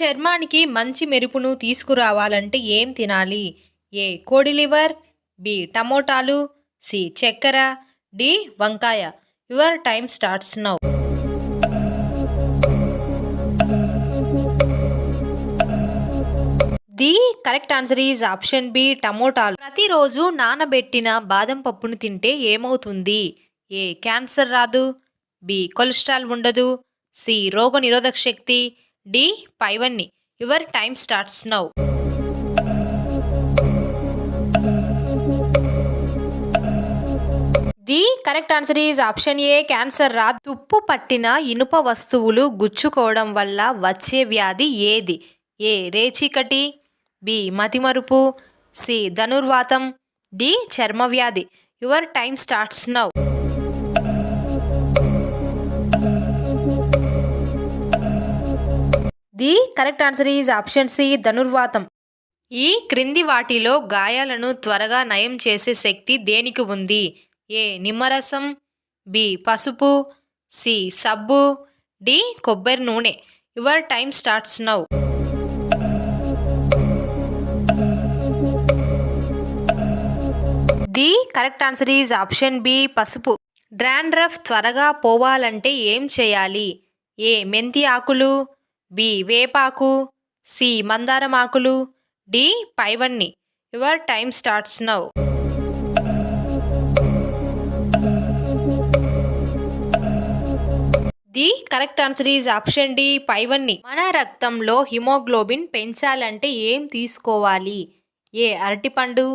చర్మానికి మంచి మెరుపును తీసుకురావాలంటే ఏం తినాలి? ఏ కోడి లివర్, బి టమోటాలు, సి చక్కెర, డి వంకాయ. Your time starts now. The correct answer is option B టమోటాలు. ప్రతిరోజు నానబెట్టిన బాదం పప్పును తింటే ఏమవుతుంది? ఏ క్యాన్సర్ రాదు, బి కొలెస్ట్రాల్ ఉండదు, సి రోగ నిరోధక శక్తి, డి పైవన్నీ. Your time starts now. The correct answer is option A cancer రాదు. తుప్పు పట్టిన ఇనుప వస్తువులు గుచ్చుకోవడం వల్ల వచ్చే వ్యాధి ఏది? ఏ రేచీకటి, బి మతిమరుపు, సి ధనుర్వాతం, డి చర్మ వ్యాధి. Your time starts now. The correct answer is option C ధనుర్వాతం. ఈ క్రింది వాటిలో గాయాలను త్వరగా నయం చేసే శక్తి దేనికి ఉంది? ఏ నిమ్మరసం, బి పసుపు, సి సబ్బు, డి కొబ్బరి నూనె. Your time starts now. The correct answer is option B పసుపు. డాండ్రఫ్ త్వరగా పోవాలంటే ఏం చేయాలి? ఏ మెంతి ఆకులు, బి వేపాకు, సి మందారం ఆకులు, డి పైవన్నీ. Your time starts now. The correct answer is option D పైవన్నీ. మన రక్తంలో హిమోగ్లోబిన్ పెంచాలంటే ఏం తీసుకోవాలి? ఏ అరటిపండు,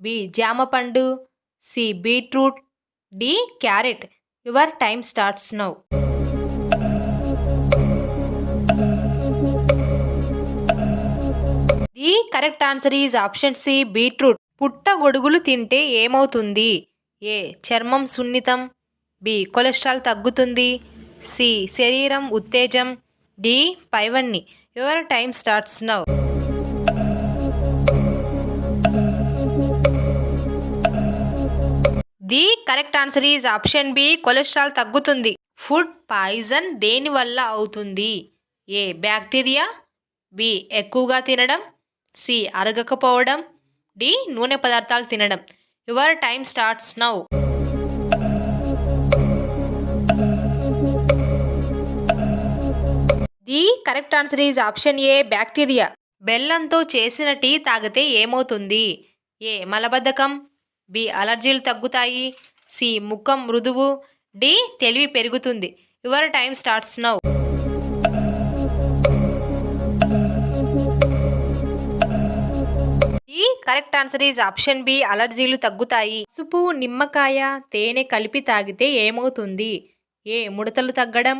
బి జామ పండు, C beetroot, D carrot. Your time starts now. The correct answer is option C beetroot. పుట్టగొడుగులు తింటే ఏమవుతుంది? ఏ చర్మం సున్నితం, బి కొలెస్ట్రాల్ తగ్గుతుంది, సి శరీరం ఉత్తేజం, డి పైవన్నీ. Your time starts now. The correct answer is option B cholesterol తగ్గుతుంది. ఫుడ్ పాయిజన్ దేని వల్ల అవుతుంది? ఏ బ్యాక్టీరియా, బి ఎక్కువగా తినడం, సి అరగకపోవడం, డి నూనె పదార్థాలు తినడం. Your time starts now. The correct answer is option A bacteria. బెల్లంతో చేసిన టీ తాగితే ఏమవుతుంది? ఏ మలబద్ధకం, బి అలర్జీలు తగ్గుతాయి, సి ముఖం మృదువు, డి తెలివి పెరుగుతుంది. Your time starts now. The correct answer is option B అలర్జీలు తగ్గుతాయి. పసుపు, నిమ్మకాయ, తేనె కలిపి తాగితే ఏమవుతుంది? ఏ ముడతలు తగ్గడం,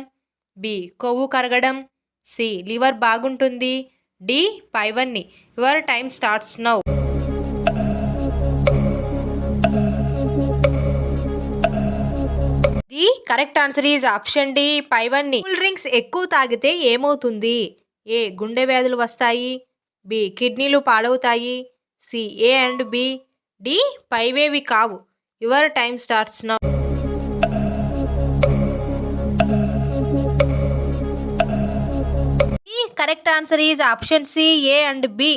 బి కొవ్వు కరగడం, సి లివర్ బాగుంటుంది, డి పైవన్నీ. Your time starts now. The correct answer is option D పైవన్నీ. కూల్ డ్రింక్స్ ఎక్కువ తాగితే ఏమవుతుంది? ఏ గుండె వ్యాధులు వస్తాయి, బి కిడ్నీలు పాడవుతాయి, C A and B, D పైవేవి కావు. Your time starts now. The correct answer is option C A and B.